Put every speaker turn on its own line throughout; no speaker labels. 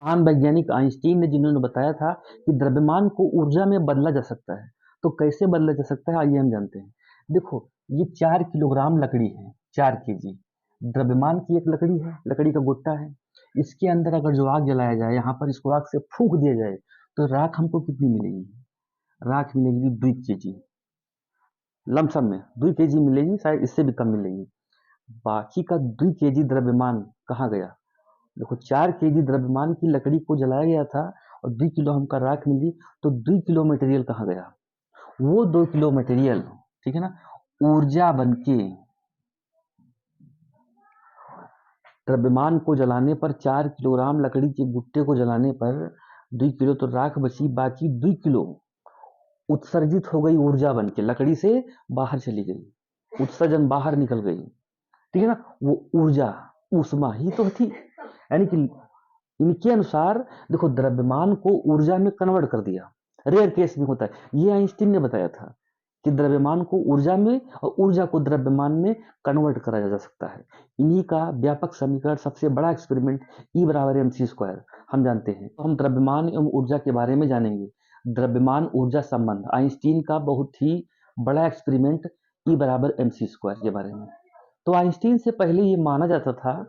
महान वैज्ञानिक आइंस्टीन ने जिन्होंने बताया था कि द्रव्यमान को ऊर्जा में बदला जा सकता है। तो कैसे बदला जा सकता है आइए हम जानते हैं। देखो, ये 4 किलोग्राम लकड़ी है, 4 केजी द्रव्यमान की एक लकड़ी है, लकड़ी का गुट्टा है। इसके अंदर अगर जो आग जलाया जाए, यहाँ पर इसको आग से फूंक दिया जाए, तो राख हमको कितनी मिलेगी? राख मिलेगी 2 केजी, लमसम में 2 केजी मिलेगी, शायद इससे भी कम मिलेगी। बाकी का 2 केजी द्रव्यमान कहाँ गया? देखो, 4 केजी द्रव्यमान की लकड़ी को जलाया गया था और 2 किलो हमका राख मिली, तो 2 किलो मटेरियल कहाँ गया? वो 2 किलो मटेरियल, ठीक है ना, ऊर्जा बनके द्रव्यमान को जलाने पर 4 किलोग्राम लकड़ी के गुट्टे को जलाने पर 2 किलो तो राख बची, बाकी 2 किलो उत्सर्जित हो गई ऊर्जा बनके, लकड़ी से बाहर चली गई, उत्सर्जन बाहर निकल गई, ठीक है ना। वो ऊर्जा ऊष्मा ही तो थी, यानी कि इनके अनुसार देखो, द्रव्यमान को ऊर्जा में कन्वर्ट कर दिया। रेयर केस में होता है, ये आइंस्टीन ने बताया था कि द्रव्यमान को ऊर्जा में और ऊर्जा को द्रव्यमान में कन्वर्ट करा जा सकता है। इन्हीं का व्यापक समीकरण, सबसे बड़ा एक्सपेरिमेंट E बराबर mc² हम जानते हैं। तो हम द्रव्यमान एवं ऊर्जा के बारे में जानेंगे। द्रव्यमान ऊर्जा संबंध, आइंस्टीन का बहुत ही बड़ा एक्सपेरिमेंट E बराबर mc² के बारे में। तो आइंस्टीन से पहले ये माना जाता था,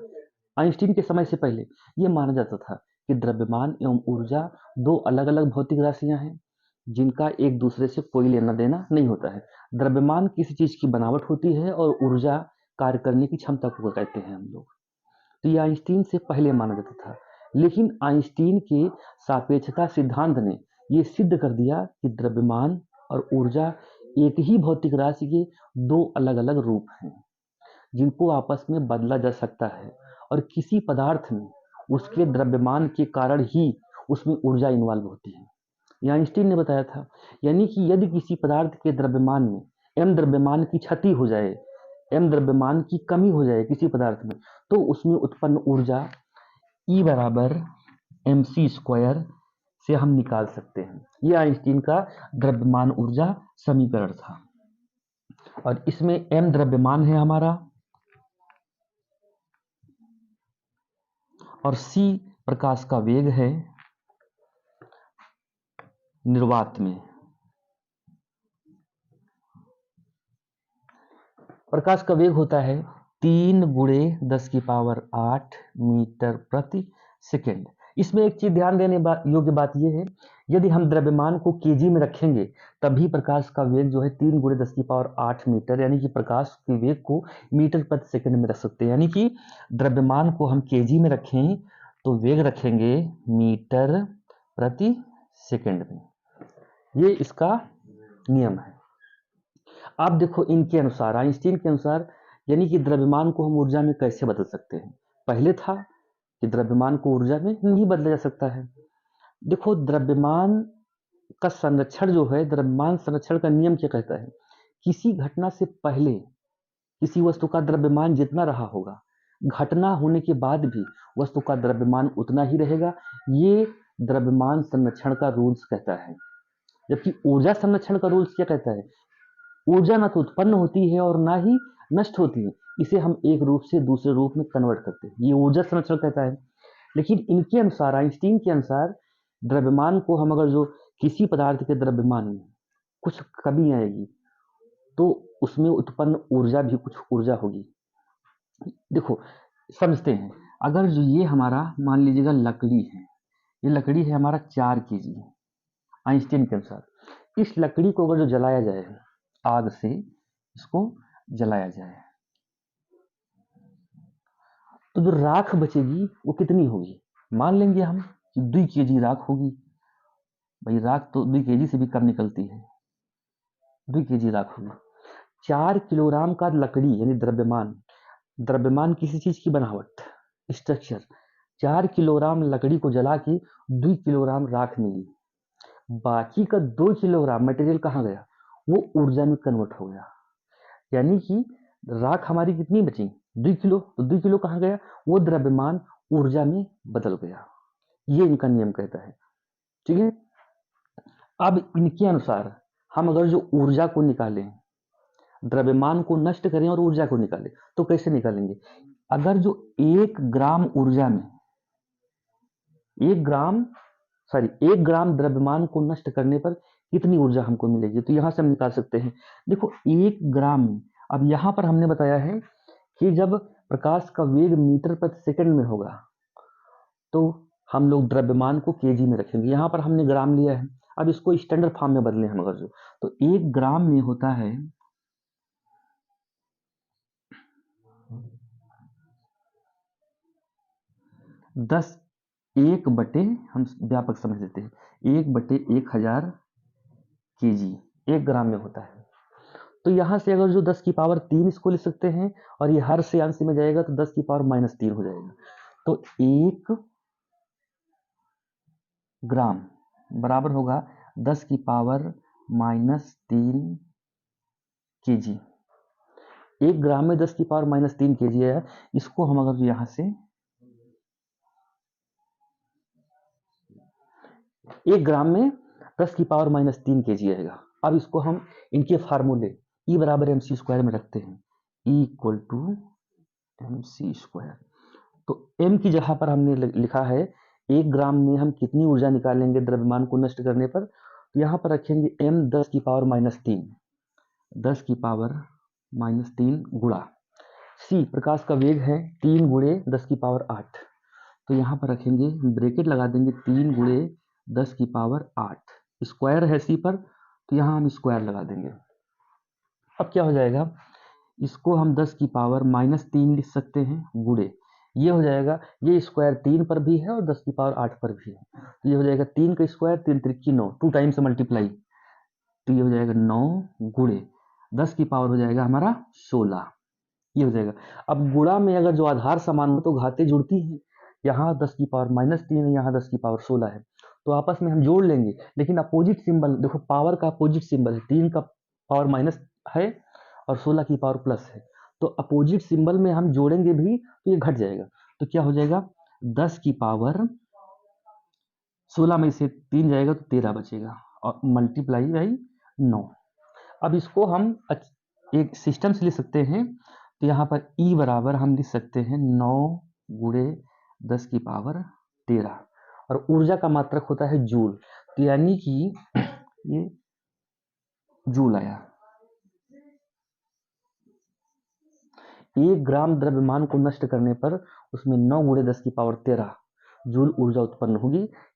आइंस्टीन के समय से पहले ये माना जाता था कि द्रव्यमान एवं ऊर्जा दो अलग अलग भौतिक राशियां हैं, जिनका एक दूसरे से कोई लेना देना नहीं होता है। द्रव्यमान किसी चीज की बनावट होती है और ऊर्जा कार्य करने की क्षमता को कहते हैं हम लोग। तो ये आइंस्टीन से पहले माना जाता था, लेकिन आइंस्टीन के सापेक्षता सिद्धांत ने ये सिद्ध कर दिया कि द्रव्यमान और ऊर्जा एक ही भौतिक राशि के दो अलग अलग रूप हैं, जिनको आपस में बदला जा सकता है, और किसी पदार्थ में उसके द्रव्यमान के कारण ही उसमें ऊर्जा इन्वॉल्व होती है। ये आइंस्टीन ने बताया था। यानी कि यदि किसी पदार्थ के द्रव्यमान में m द्रव्यमान की क्षति हो जाए, m द्रव्यमान की कमी हो जाए किसी पदार्थ में, तो उसमें उत्पन्न ऊर्जा E बराबर mc² से हम निकाल सकते हैं। ये आइंस्टीन का द्रव्यमान ऊर्जा समीकरण था, और इसमें m द्रव्यमान है हमारा और c प्रकाश का वेग है निर्वात में। प्रकाश का वेग होता है 3 × 10⁸ मीटर प्रति सेकेंड। इसमें एक चीज ध्यान देने योग्य बात यह है, यदि हम द्रव्यमान को केजी में रखेंगे तभी प्रकाश का वेग जो है 3 × 10⁸ मीटर, यानी कि प्रकाश के वेग को मीटर प्रति सेकेंड में रख सकते हैं। यानी कि द्रव्यमान को हम केजी में रखें तो वेग रखेंगे मीटर प्रति सेकेंड में। ये इसका नियम है। आप देखो, इनके अनुसार, आइंस्टीन के अनुसार, यानी कि द्रव्यमान को हम ऊर्जा में कैसे बदल सकते हैं। पहले था कि द्रव्यमान को ऊर्जा में नहीं बदला जा सकता है। देखो, द्रव्यमान का संरक्षण जो है, द्रव्यमान संरक्षण का नियम क्या कहता है? किसी घटना से पहले किसी वस्तु का द्रव्यमान जितना रहा होगा, घटना होने के बाद भी वस्तु का द्रव्यमान उतना ही रहेगा। ये द्रव्यमान संरक्षण का रूल्स कहता है। जबकि ऊर्जा संरक्षण का रूल्स क्या कहता है? ऊर्जा ना तो उत्पन्न होती है और ना ही नष्ट होती है, इसे हम एक रूप से दूसरे रूप में कन्वर्ट करते हैं, ये ऊर्जा संरक्षण कहता है। लेकिन इनके अनुसार, आइंस्टीन के अनुसार, द्रव्यमान को हम अगर जो किसी पदार्थ के द्रव्यमान में कुछ कमी आएगी तो उसमें उत्पन्न ऊर्जा भी कुछ ऊर्जा होगी। देखो, समझते हैं। अगर जो ये हमारा मान लीजिएगा लकड़ी है, ये लकड़ी है हमारा 4 केजी, आइंस्टीन के अनुसार इस लकड़ी को अगर जो जलाया जाए, आग से इसको जलाया जाए, तो जो राख बचेगी वो कितनी होगी? मान लेंगे हम कि 2 केजी राख होगी। भाई, राख तो 2 केजी से भी कम निकलती है, 2 केजी राख होगी। 4 किलोग्राम का लकड़ी यानी द्रव्यमान, द्रव्यमान किसी चीज की बनावट, स्ट्रक्चर, 4 किलोग्राम लकड़ी को जला के 2 किलोग्राम राख मिली। बाकी का 2 किलोग्राम मटेरियल कहाँ गया? वो ऊर्जा में कन्वर्ट हो गया। यानी कि राख हमारी कितनी बची? 2 किलो। तो 2 किलो कहाँ गया? वो द्रव्यमान ऊर्जा में बदल गया। ये इनका नियम कहता है, ठीक है। अब इनके अनुसार हम अगर जो ऊर्जा को निकालें, द्रव्यमान को नष्ट करें और ऊर्जा को निकालें, तो कैसे निकालेंगे? अगर जो 1 ग्राम ऊर्जा में एक ग्राम द्रव्यमान को नष्ट करने पर कितनी ऊर्जा हमको मिलेगी, तो यहां से हम निकाल सकते हैं। देखो 1 ग्राम में, अब यहां पर हमने बताया है कि जब प्रकाश का वेग मीटर प्रति सेकंड में होगा तो हम लोग द्रव्यमान को केजी में रखेंगे। यहां पर हमने ग्राम लिया है, अब इसको स्टैंडर्ड फॉर्म में बदले हम अगर तो 1 ग्राम में होता है 10, 1/, हम व्यापक समझ लेते हैं, 1/1000 केजी 1 ग्राम में होता है। तो यहां से अगर जो 10 की पावर 3 इसको लिख सकते हैं, और ये हर से अंश में जाएगा तो 10 की पावर -3 हो जाएगा। तो 1 ग्राम बराबर होगा 10 की पावर -3 केजी। 1 ग्राम में 10 की पावर -3 केजी है। इसको हम अगर यहां से 1 ग्राम में 10 की पावर -3 केजी आएगा। अब इसको हम इनके फार्मूले E बराबर mc² में रखते हैं, E = mc²। तो m की जगह पर हमने लिखा है 1 ग्राम में हम कितनी ऊर्जा निकालेंगे द्रव्यमान को नष्ट करने पर, तो यहाँ पर रखेंगे m 10 की पावर -3, 10 की पावर -3 गुणा c, प्रकाश का वेग है 3 × 10 की पावर 8, तो यहाँ पर रखेंगे ब्रैकेट लगा देंगे 3 × 10 की पावर 8, स्क्वायर है c पर तो यहाँ हम स्क्वायर लगा देंगे। अब क्या हो जाएगा, इसको हम 10 की पावर -3 लिख सकते हैं गुणे, ये हो जाएगा, ये स्क्वायर 3 पर भी है और 10 की पावर 8 पर भी है, तो ये हो जाएगा 3 का स्क्वायर 3 त्रिकी 9, 2 टाइम्स मल्टीप्लाई, तो ये हो जाएगा 9 गुणे 10 की पावर हो जाएगा हमारा 16, ये हो जाएगा। अब गुणा में अगर जो आधार समान हो तो घातें जुड़ती हैं, यहाँ 10 की पावर -3 है, यहाँ 10 की पावर 16 है, तो आपस में हम जोड़ लेंगे, लेकिन अपोजिट सिंबल देखो, पावर का अपोजिट सिंबल है, 3 का पावर माइनस है और 16 की पावर प्लस है, तो अपोजिट सिंबल में हम जोड़ेंगे भी तो ये घट जाएगा, तो क्या हो जाएगा 10 की पावर 16 में से 3 जाएगा तो 13 बचेगा और मल्टीप्लाई बाई 9। अब इसको हम एक सिस्टम से लिख सकते हैं, तो यहाँ पर E बराबर हम लिख सकते हैं 9 × 10 की पावर 13, और ऊर्जा का मात्रक होता है जूल, तो यानी कि ये जूल आया। 1 ग्राम द्रव्यमान को नष्ट करने पर उसमें 9 × 10 की पावर 13 जूल ऊर्जा उत्पन्न होगी।